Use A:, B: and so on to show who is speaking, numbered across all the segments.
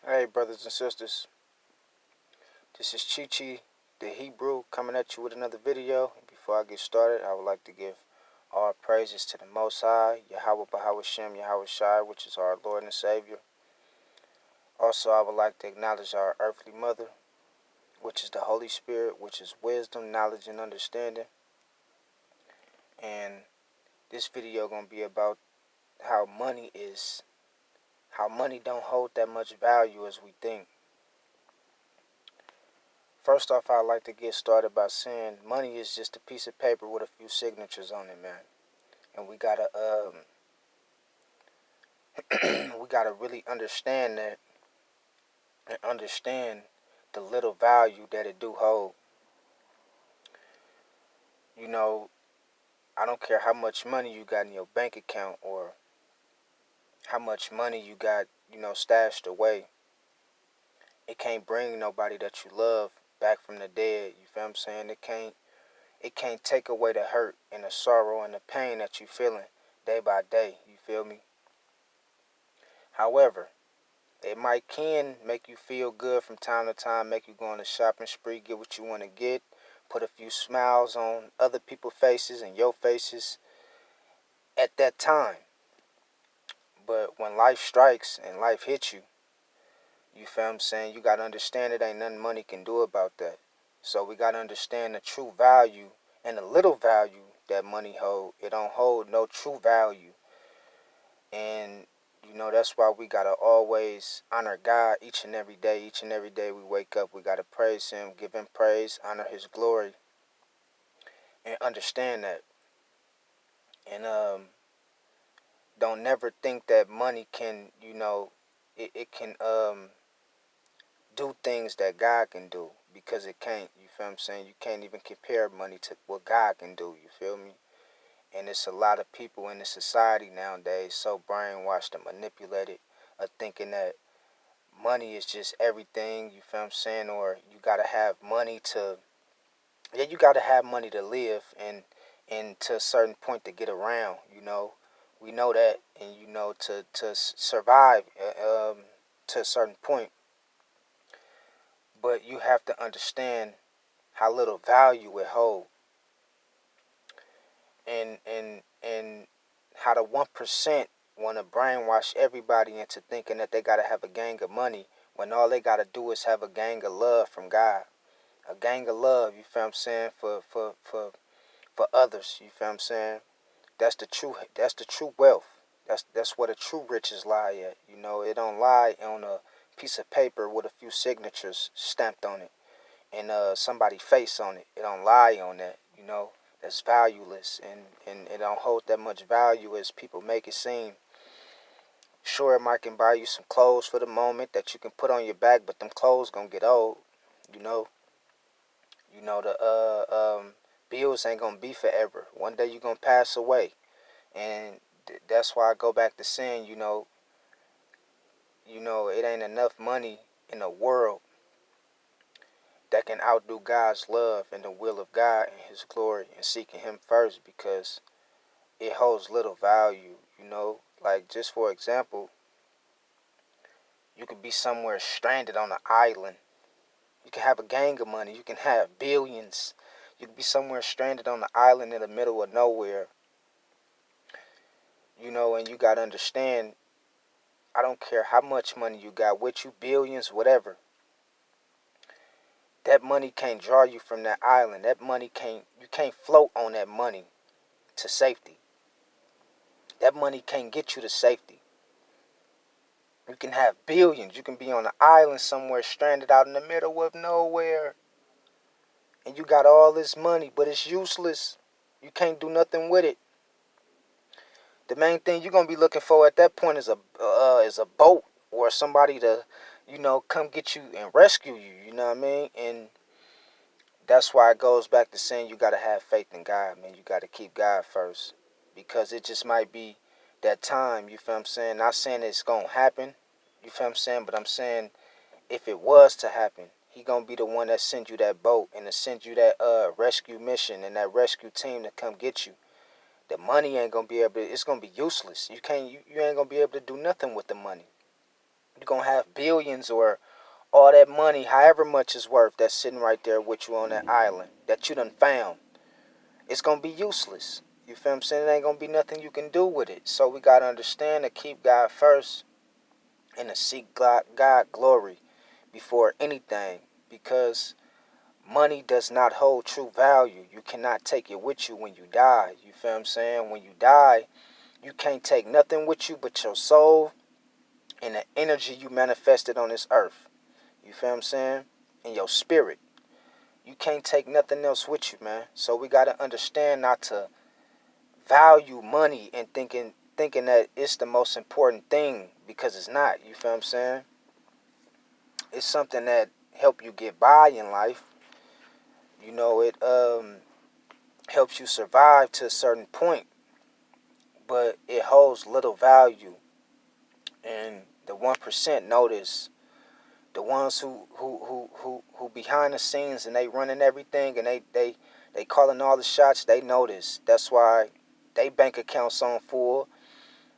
A: Hey, brothers and sisters, this is Chi the Hebrew, coming at you with another video. Before I get started, I would like to give all praises to the Most High, Yahweh Bahawashem, Yahweh Shai, which is our Lord and Savior. Also, I would like to acknowledge our earthly mother, which is the Holy Spirit, which is wisdom, knowledge, and understanding. And this video gonna be about how money don't hold that much value as we think. First off, I'd like to get started by saying money is just a piece of paper with a few signatures on it, man. And we gotta we gotta really understand that and understand the little value that it do hold. You know, I don't care how much money you got in your bank account or how much money you got, stashed away. It can't bring nobody that you love back from the dead. You feel what I'm saying? It can't take away the hurt and the sorrow and the pain that you feeling day by day. You feel me? However, it can make you feel good from time to time, make you go on a shopping spree, get what you want to get, put a few smiles on other people's faces and your faces at that time. But when life strikes and life hits you, you feel what I'm saying, you got to understand it ain't nothing money can do about that. So we got to understand the true value and the little value that money hold. It don't hold no true value. And that's why we gotta always honor God each and every day. Each and every day we wake up, we gotta praise Him, give Him praise, honor His glory, and understand that. And don't never think that money can, it can do things that God can do, because it can't. You feel what I'm saying? You can't even compare money to what God can do. You feel me? And it's a lot of people in the society nowadays so brainwashed and manipulated, of thinking that money is just everything. You feel what I'm saying? Or you gotta have money to, yeah, you gotta have money to live, and to a certain point to get around. We know that, and to survive to a certain point. But you have to understand how little value it holds, and how the 1% want to brainwash everybody into thinking that they gotta have a gang of money, when all they gotta do is have a gang of love from God, a gang of love. You feel what I'm saying? For others. You feel what I'm saying? That's the true. That's the true wealth. That's where the true riches lie at. It don't lie on a piece of paper with a few signatures stamped on it and somebody's face on it. It don't lie on that. That's valueless, and it don't hold that much value as people make it seem. Sure, it might can buy you some clothes for the moment that you can put on your back, but them clothes gonna get old. You know, the bills ain't gonna be forever. One day you gonna pass away, and that's why I go back to saying, it ain't enough money in the world that can outdo God's love and the will of God and His glory, and seeking Him first, because it holds little value. Like, just for example, you could be somewhere stranded on an island. You can have a gang of money. You can have billions. You could be somewhere stranded on an island in the middle of nowhere. And you got to understand, I don't care how much money you got with you, billions, whatever. That money can't draw you from that island. You can't float on that money to safety. That money can't get you to safety. You can have billions. You can be on an island somewhere stranded out in the middle of nowhere. And you got all this money, but it's useless. You can't do nothing with it. The main thing you're gonna be looking for at that point is a boat, or somebody to, come get you and rescue you. You know what I mean? And that's why it goes back to saying you gotta have faith in God, man. You gotta keep God first, because it just might be that time. You feel what I'm saying? Not saying it's gonna happen. You feel what I'm saying? But I'm saying, if it was to happen, He gonna be the one that send you that boat, and to send you that rescue mission and that rescue team to come get you. The money ain't gonna be able to, it's gonna be useless. You ain't gonna be able to do nothing with the money. You're going to have billions or all that money, however much it's worth, that's sitting right there with you on that island that you done found. It's going to be useless. You feel what I'm saying? It ain't going to be nothing you can do with it. So we got to understand to keep God first and to seek God glory before anything, because money does not hold true value. You cannot take it with you when you die. You feel what I'm saying? When you die, you can't take nothing with you but your soul and the energy you manifested on this earth. You feel what I'm saying? And your spirit. You can't take nothing else with you, man. So we gotta understand not to value money and thinking that it's the most important thing, because it's not. You feel what I'm saying? It's something that help you get by in life. It helps you survive to a certain point, but it holds little value. And the 1% notice, the ones who behind the scenes and they running everything and they calling all the shots, they notice. That's why they bank accounts on full,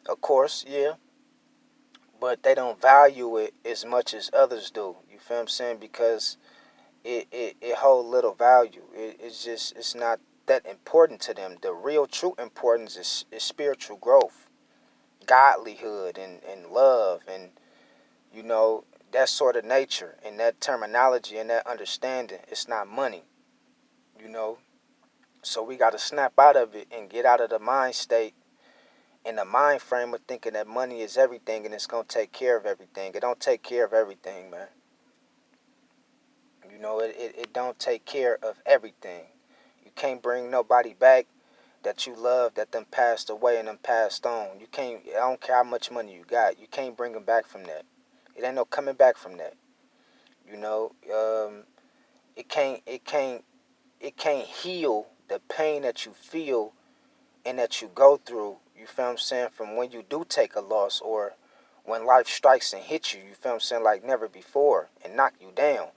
A: of course, yeah, but they don't value it as much as others do. You feel what I'm saying? Because it holds little value. It's not that important to them. The real true importance is spiritual growth, godlyhood, and love, and you know that sort of nature and that terminology and that understanding. It's not money, you know. So we got to snap out of it and get out of the mind state and the mind frame of thinking that money is everything and it's gonna take care of everything. It don't take care of everything, man. It don't take care of everything. You can't bring nobody back that you love that them passed away and them passed on. You can't. I don't care how much money you got. You can't bring them back from that. It ain't no coming back from that. You know, it can't. It can't. It can't heal the pain that you feel and that you go through. You feel what I'm saying? From when you do take a loss or when life strikes and hits you. You feel what I'm saying? Like never before and knock you down.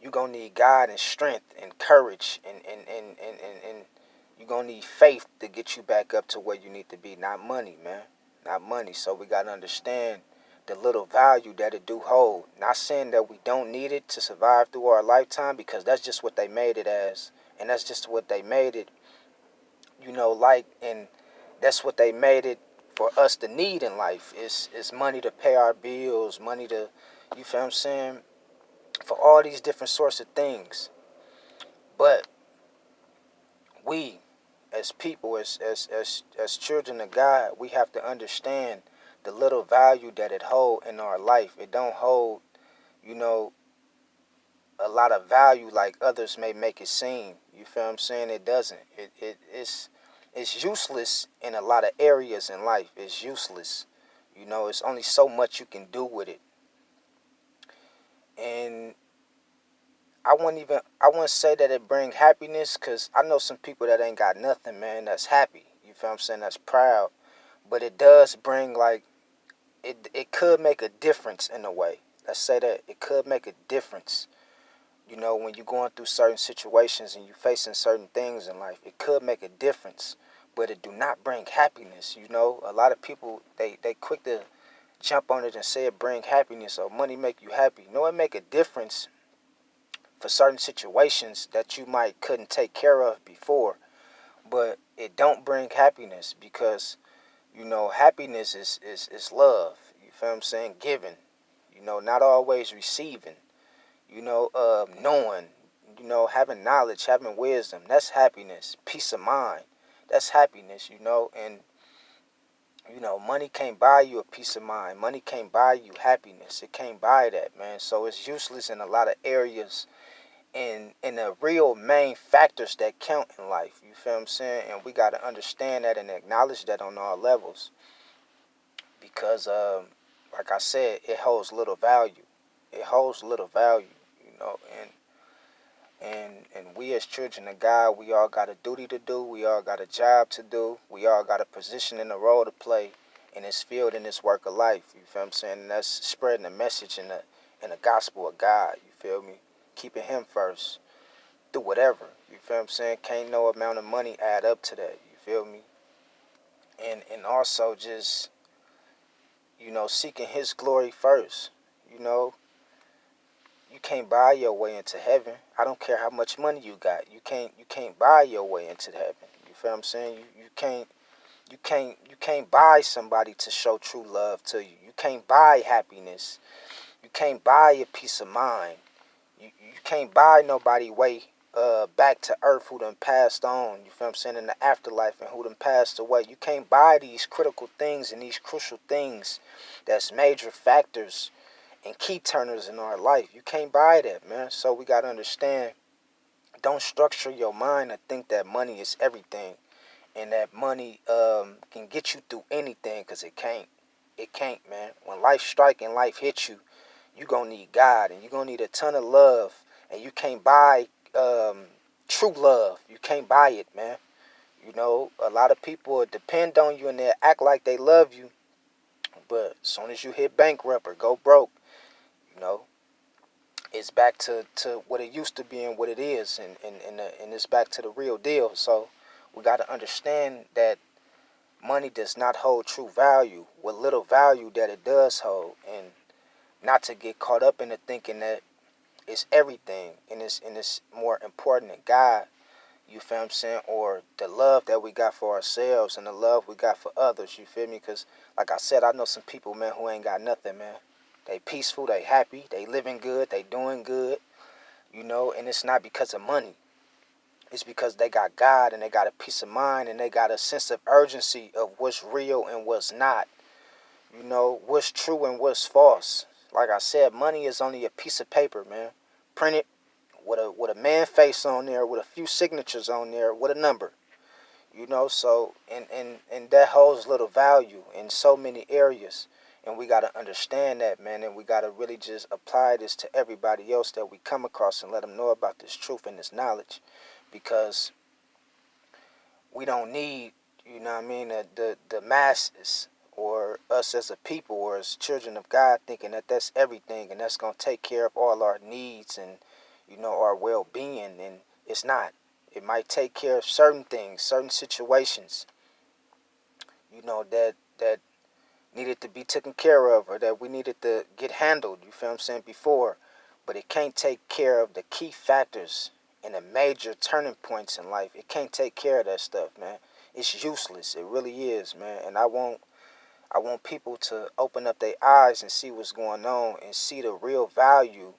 A: You gonna need God and strength and courage and you gonna need faith to get you back up to where you need to be. Not money, man. Not money. So we gotta understand the little value that it do hold. Not saying that we don't need it to survive through our lifetime, because that's just what they made it as. And that's just what they made it, and that's what they made it for us to need in life is money to pay our bills, money to, you feel what I'm saying, for all these different sorts of things. But we, as people, as children of God, we have to understand the little value that it hold in our life. It don't hold, you know, a lot of value like others may make it seem. You feel what I'm saying? It doesn't. It's useless in a lot of areas in life. It's useless. It's only so much you can do with it. And I wouldn't say that it bring happiness, because I know some people that ain't got nothing, man, that's happy. You feel what I'm saying? That's proud. But it does bring, like, it could make a difference in a way. Let's say that it could make a difference. When you're going through certain situations and you're facing certain things in life, it could make a difference. But it do not bring happiness. A lot of people, they quick to jump on it and say it bring happiness or money make you happy. No, it make a difference for certain situations that you might couldn't take care of before, but it don't bring happiness, because happiness is love. You feel what I'm saying? Giving, not always receiving. Knowing, having knowledge, having wisdom, that's happiness. Peace of mind, that's happiness. And money can't buy you a peace of mind. Money can't buy you happiness. It can't buy that, man. So it's useless in a lot of areas, and the real main factors that count in life. You feel what I'm saying? And we got to understand that and acknowledge that on all levels, because, like I said, it holds little value. It holds little value, and we as children of God, we all got a duty to do. We all got a job to do. We all got a position and a role to play in this field, in this work of life. You feel what I'm saying? And that's spreading the message in the gospel of God. You feel me? Keeping Him first. Do whatever. You feel what I'm saying? Can't no amount of money add up to that. You feel me? And also just seeking his glory first. You know, you can't buy your way into heaven. I don't care how much money you got. You can't buy your way into heaven. You feel what I'm saying? You can't buy somebody to show true love to you. You can't buy happiness. You can't buy a peace of mind. You can't buy nobody way back to earth who done passed on, you feel what I'm saying, in the afterlife, and who done passed away. You can't buy these critical things and these crucial things that's major factors and key turners in our life. You can't buy that, man. So we gotta understand, don't structure your mind to think that money is everything and that money can get you through anything, because it can't. It can't, man. When life strike and life hits you, you gonna need God, and you gonna need a ton of love, and you can't buy true love. You can't buy it, man. A lot of people depend on you and they act like they love you, but as soon as you hit bankrupt or go broke, you know, it's back to what it used to be and what it is, and it's back to the real deal. So we got to understand that money does not hold true value, what little value that it does hold, and not to get caught up into thinking that it's everything and it's more important than God. You feel what I'm saying? Or the love that we got for ourselves and the love we got for others. You feel me? Because, like I said, I know some people, man, who ain't got nothing, man. They peaceful, they happy, they living good, they doing good, and it's not because of money. It's because they got God and they got a peace of mind and they got a sense of urgency of what's real and what's not. What's true and what's false. Like I said, money is only a piece of paper, man. Printed with a man face on there, with a few signatures on there, with a number. So and that holds little value in so many areas. And we gotta understand that, man, and we gotta really just apply this to everybody else that we come across and let them know about this truth and this knowledge. Because we don't need, the masses or us as a people or as children of God thinking that that's everything and that's going to take care of all our needs and, our well-being. And it's not. It might take care of certain things, certain situations, that needed to be taken care of or that we needed to get handled, you feel what I'm saying, before. But it can't take care of the key factors and the major turning points in life. It can't take care of that stuff, man. It's useless. It really is, man. And I want people to open up their eyes and see what's going on and see the real value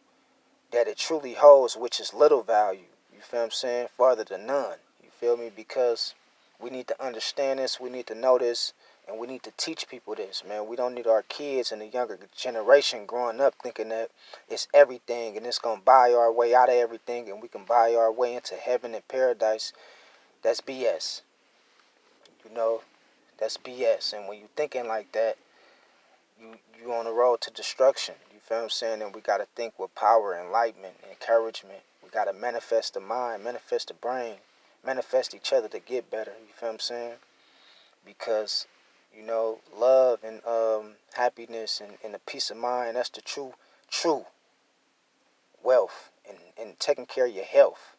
A: that it truly holds, which is little value. You feel what I'm saying? Farther than none. You feel me? Because we need to understand this, we need to know this, and we need to teach people this, man. We don't need our kids and the younger generation growing up thinking that it's everything and it's going to buy our way out of everything and we can buy our way into heaven and paradise. That's BS. You know, that's BS. And when you thinking like that, you on the road to destruction. You feel what I'm saying? And we got to think with power, enlightenment, encouragement. We got to manifest the mind, manifest the brain, manifest each other to get better. You feel what I'm saying? Because, love and happiness and the peace of mind, that's the true wealth. And taking care of your health,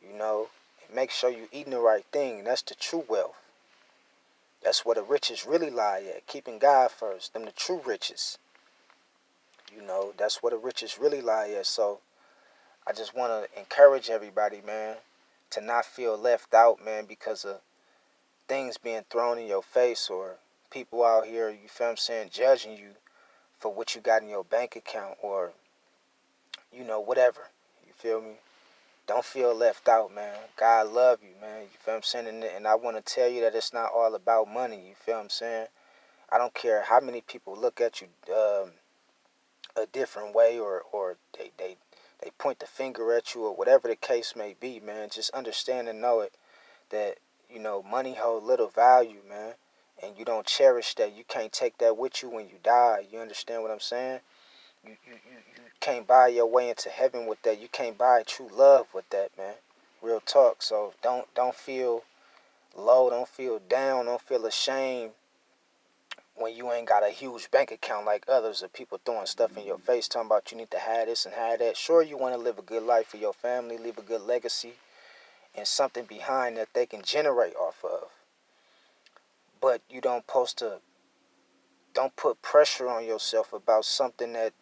A: and make sure you're eating the right thing. That's the true wealth. That's where the riches really lie at. Keeping God first. Them the true riches. That's where the riches really lie at. So I just want to encourage everybody, man, to not feel left out, man, because of things being thrown in your face or people out here, you feel what I'm saying, judging you for what you got in your bank account or, whatever. You feel me? Don't feel left out, man. God love you, man. You feel what I'm saying? And I want to tell you that it's not all about money. You feel what I'm saying? I don't care how many people look at you a different way or they point the finger at you or whatever the case may be, man. Just understand and know it that, money holds little value, man. And you don't cherish that. You can't take that with you when you die. You understand what I'm saying? You can't buy your way into heaven with that. You can't buy true love with that, man. Real talk. So don't feel low. Don't feel down. Don't feel ashamed when you ain't got a huge bank account like others or people throwing stuff in your face talking about you need to have this and have that. Sure, you want to live a good life for your family, leave a good legacy and something behind that they can generate off of. But you don't supposed to Don't put pressure on yourself about something that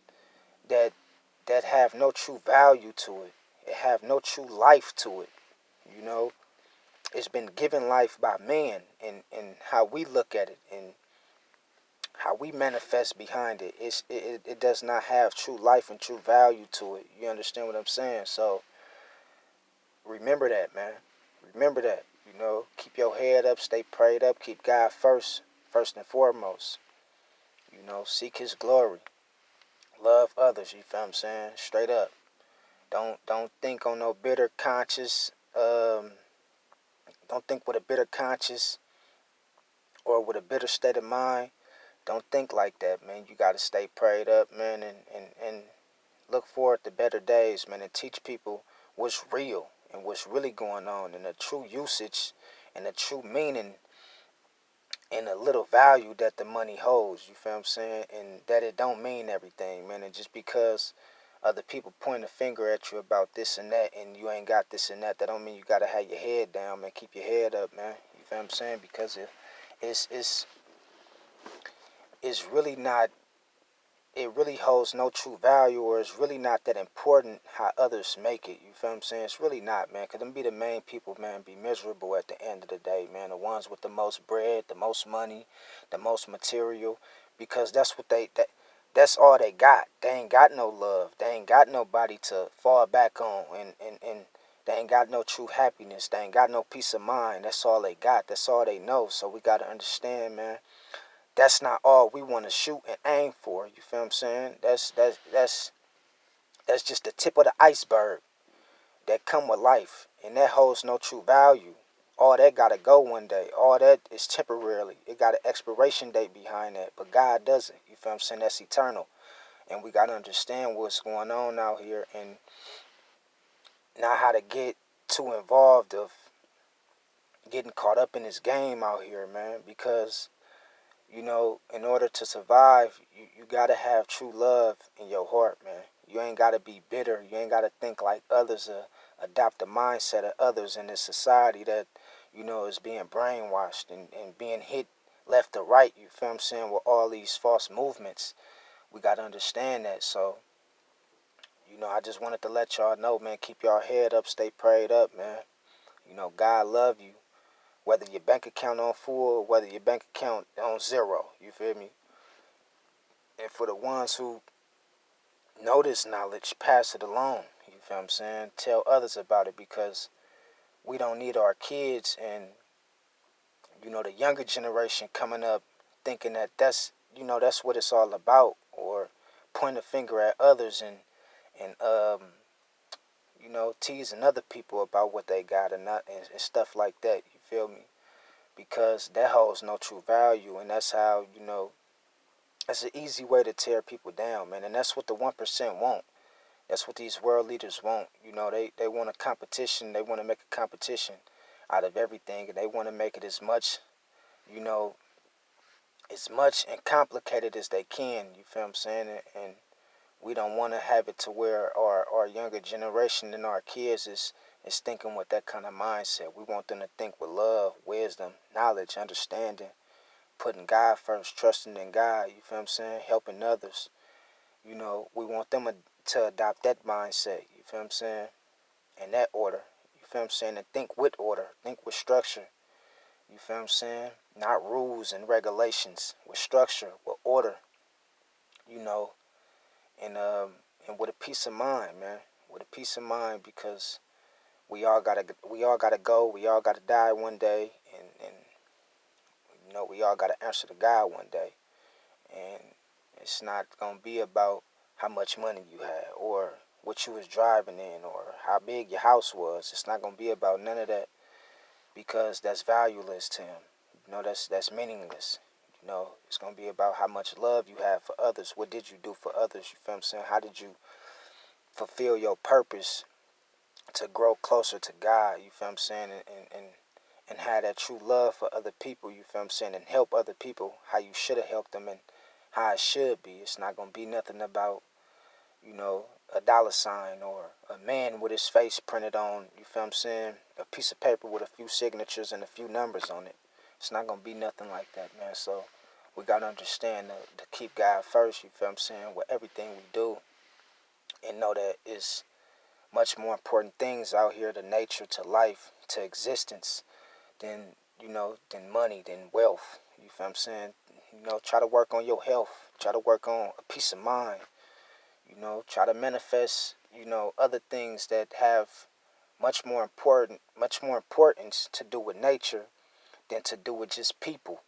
A: that have no true value to it. It have no true life to it. You know, it's been given life by man, and how we look at it and how we manifest behind it. It does not have true life and true value to it. You understand what I'm saying? So remember that, man. Remember that. You know, keep your head up, stay prayed up, keep God first and foremost. You know, seek His glory, love others. You feel what I'm saying? Straight up. Don't think on no bitter conscience. Don't think with a bitter conscience or with a bitter state of mind. Don't think like that, man. You gotta stay prayed up, man, and look forward to better days, man, and teach people what's real and what's really going on and the true usage and the true meaning and the little value that the money holds. You feel what I'm saying? And that it don't mean everything, man. And just because other people point a finger at you about this and that, and you ain't got this and that, that don't mean you gotta have your head down, man. Keep your head up, man. You feel what I'm saying? Because it's it's it's really not. It really holds no true value, or it's really not that important how others make it. You feel what I'm saying? It's really not, man. Because them be the main people, man, be miserable at the end of the day, man. The ones with the most bread, the most money, the most material. Because that's what that's all they got. They ain't got no love. They ain't got nobody to fall back on. And they ain't got no true happiness. They ain't got no peace of mind. That's all they got. That's all they know. So we got to understand, man, that's not all we want to shoot and aim for. You feel what I'm saying? That's just the tip of the iceberg that come with life, and that holds no true value. All that gotta go one day. All that is temporarily. It got an expiration date behind that, but God doesn't. You feel what I'm saying? That's eternal, and we gotta understand what's going on out here, and not how to get too involved of getting caught up in this game out here, man, because you know, in order to survive, you got to have true love in your heart, man. You ain't got to be bitter. You ain't got to think like others, adopt the mindset of others in this society that, you know, is being brainwashed and being hit left to right. You feel what I'm saying? With all these false movements, we got to understand that. So, you know, I just wanted to let y'all know, man, keep y'all head up, stay prayed up, man. You know, God love you. Whether your bank account on full or whether your bank account on zero, you feel me? And for the ones who know this knowledge, pass it along. You feel what I'm saying? Tell others about it, because we don't need our kids and, you know, the younger generation coming up thinking that that's what it's all about, or point a finger at others and you know, teasing other people about what they got and not and stuff like that. You feel me? Because that holds no true value, and that's how, you know, it's an easy way to tear people down, man. And that's what the 1% want. That's what these world leaders want. You know, they want a competition. They want to make a competition out of everything. And they want to make it as much, you know, as much and complicated as they can. You feel what I'm saying? And we don't want to have it to where our younger generation and our kids is thinking with that kind of mindset. We want them to think with love, wisdom, knowledge, understanding, putting God first, trusting in God. You feel what I'm saying? Helping others. You know, we want them to adopt that mindset. You feel what I'm saying? In that order. You feel what I'm saying? And think with order. Think with structure. You feel what I'm saying? Not rules and regulations. With structure, with order. You know, and and with a peace of mind, man. With a peace of mind, because we all gotta go. We all gotta die one day, and you know, we all gotta answer to God one day. And it's not gonna be about how much money you had or what you was driving in or how big your house was. It's not gonna be about none of that, because that's valueless to him. You know, that's meaningless. You know, it's gonna be about how much love you have for others. What did you do for others? You feel what I'm saying? How did you fulfill your purpose to grow closer to God? You feel what I'm saying? And have that true love for other people. You feel what I'm saying? And help other people how you should have helped them and how it should be. It's not gonna be nothing about, you know, a dollar sign or a man with his face printed on, you feel what I'm saying, a piece of paper with a few signatures and a few numbers on it. It's not gonna be nothing like that, man. So we gotta understand to keep God first, you feel what I'm saying, with everything we do, and know that it's much more important things out here to nature, to life, to existence than, than money, than wealth. You feel what I'm saying? Try to work on your health. Try to work on a peace of mind. Try to manifest, other things that have much more importance to do with nature than to do with just people.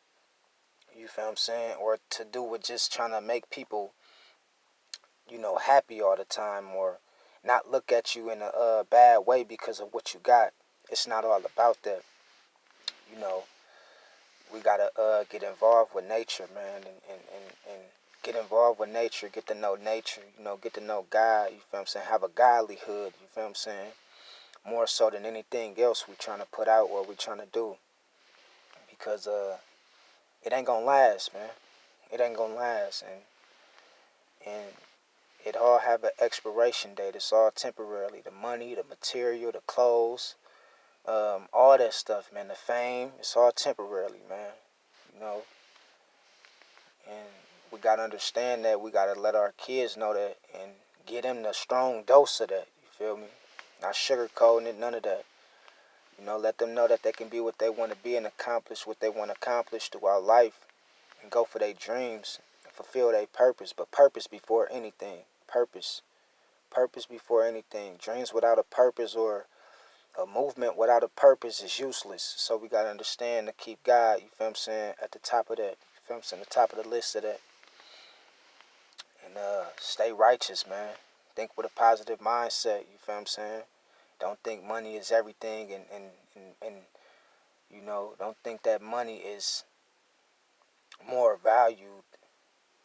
A: You feel what I'm saying? Or to do with just trying to make people, happy all the time, or not look at you in a bad way because of what you got. It's not all about that. You know, we gotta get involved with nature, man, and get involved with nature, get to know nature, get to know God, you feel what I'm saying? Have a godlyhood, you feel what I'm saying? More so than anything else we trying to put out or we trying to do. Because it ain't gonna last, man. It ain't gonna last, and it all have an expiration date. It's all temporarily. The money, the material, the clothes, all that stuff, man. The fame, it's all temporarily, man. You know, and we gotta understand that. We gotta let our kids know that and get them the strong dose of that. You feel me? Not sugarcoating it, none of that. Let them know that they can be what they want to be and accomplish what they want to accomplish throughout life and go for their dreams and fulfill their purpose. But purpose before anything. Purpose. Purpose before anything. Dreams without a purpose or a movement without a purpose is useless. So we got to understand to keep God, you feel what I'm saying, at the top of that. You feel what I'm saying? The top of the list of that. And stay righteous, man. Think with a positive mindset, you feel what I'm saying? Don't think money is everything and don't think that money is more valued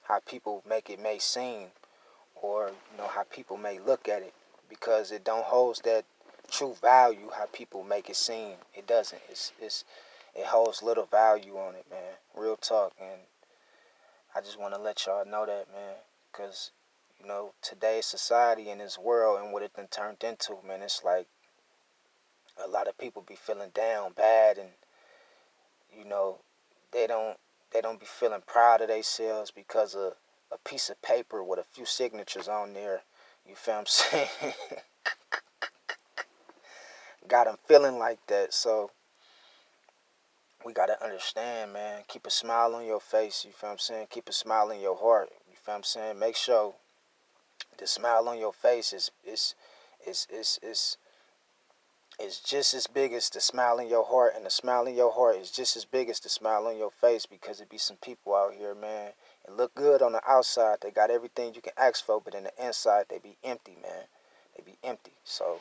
A: how people make it may seem, or how people may look at it, because it don't holds that true value how people make it seem. It doesn't. It holds little value on it, man. Real talk. And I just want to let y'all know that, man, because today's society and this world and what it done turned into, man, it's like a lot of people be feeling down bad, and you know they don't be feeling proud of themselves because of a piece of paper with a few signatures on there. You feel what I'm saying? Got them feeling like that. So we got to understand, man. Keep a smile on your face. You feel what I'm saying? Keep a smile in your heart. You feel what I'm saying? Make sure the smile on your face is just as big as the smile in your heart, and the smile in your heart is just as big as the smile on your face, because it be some people out here, man, it look good on the outside. They got everything you can ask for, but in the inside, they be empty, man. They be empty. So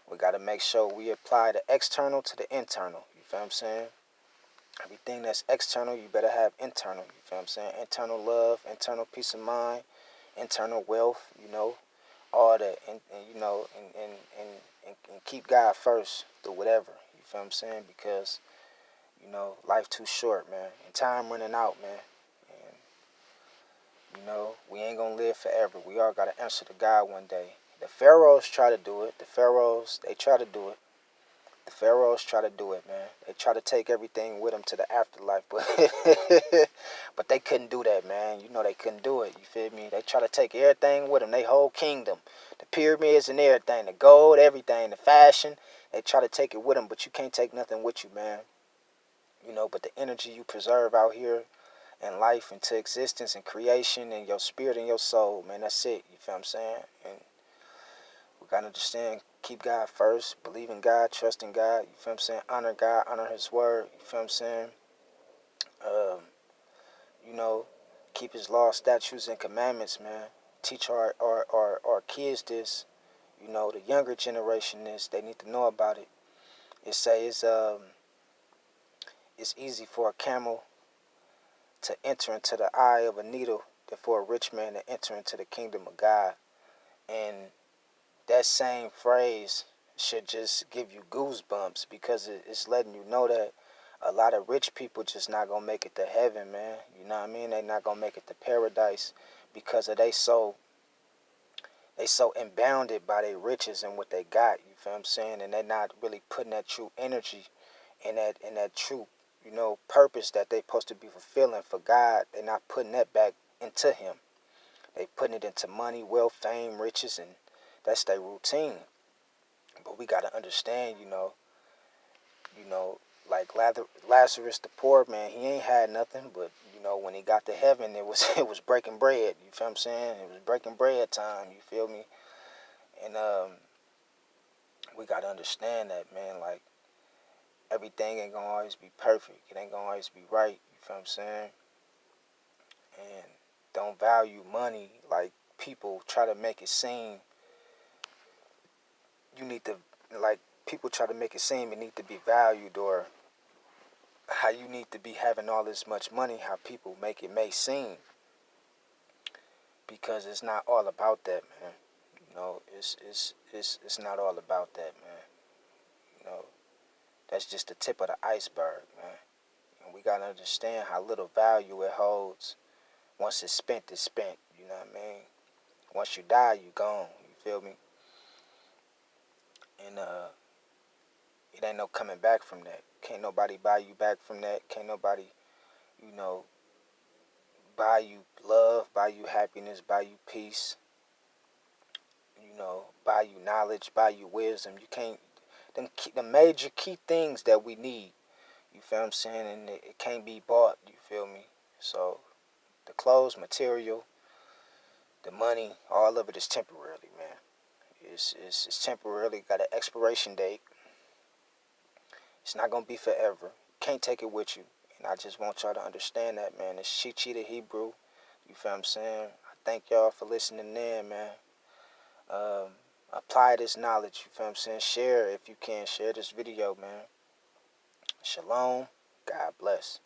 A: we got to make sure we apply the external to the internal. You feel what I'm saying? Everything that's external, you better have internal. You feel what I'm saying? Internal love, internal peace of mind, internal wealth, all that. And keep God first through whatever. You feel what I'm saying? Because, life too short, man. And time running out, man. And, we ain't going to live forever. We all got to answer to God one day. The pharaohs try to do it. They try to do it. The pharaohs try to do it, man. They try to take everything with them to the afterlife, but but they couldn't do that, man. They couldn't do it. You feel me? They try to take everything with them, they whole kingdom, the pyramids and everything, the gold, everything, the fashion. They try to take it with them, but you can't take nothing with you, man. But the energy you preserve out here in life, into existence and creation, and your spirit and your soul, man, that's it. You feel what I'm saying? And we gotta understand, keep God first, believe in God, trust in God, you feel what I'm saying? Honor God, honor His word, you feel what I'm saying? Um, you know, keep His law, statutes, and commandments, man. Teach our kids this, the younger generation this. They need to know about it. It says it's easy for a camel to enter into the eye of a needle than for a rich man to enter into the kingdom of God. And that same phrase should just give you goosebumps, because it's letting you know that a lot of rich people just not gonna make it to heaven, man. You know what I mean? They not gonna make it to paradise because of they so imbounded by their riches and what they got. You feel what I'm saying? And they not really putting that true energy in that true purpose that they supposed to be fulfilling for God, they're not putting that back into Him. They putting it into money, wealth, fame, riches, and that's their routine. But we gotta understand, you know, like Lazarus, the poor man, he ain't had nothing, but when he got to heaven, it was it was breaking bread. You feel what I'm saying? It was breaking bread time. You feel me? And we gotta understand that, man. Like everything ain't gonna always be perfect. It ain't gonna always be right. You feel what I'm saying? And don't value money like people try to make it seem. You need to like people try to make it seem it need to be valued, or how you need to be having all this much money, how people make it may seem, because it's not all about that, man. It's not all about that, man. You know, that's just the tip of the iceberg, man. And we gotta understand how little value it holds. Once it's spent, it's spent. You know what I mean? Once you die, you gone. You feel me? And it ain't no coming back from that. Can't nobody buy you back from that. Can't nobody, you know, buy you love, buy you happiness, buy you peace, buy you knowledge, buy you wisdom. You can't, the major key things that we need, you feel what I'm saying? And it can't be bought, you feel me? So the clothes, material, the money, all of it is temporarily, man. It's temporarily, got an expiration date. It's not going to be forever. Can't take it with you. And I just want y'all to understand that, man. It's Chi the Hebrew. You feel what I'm saying? I thank y'all for listening in, man. Apply this knowledge. You feel what I'm saying? Share if you can. Share this video, man. Shalom. God bless.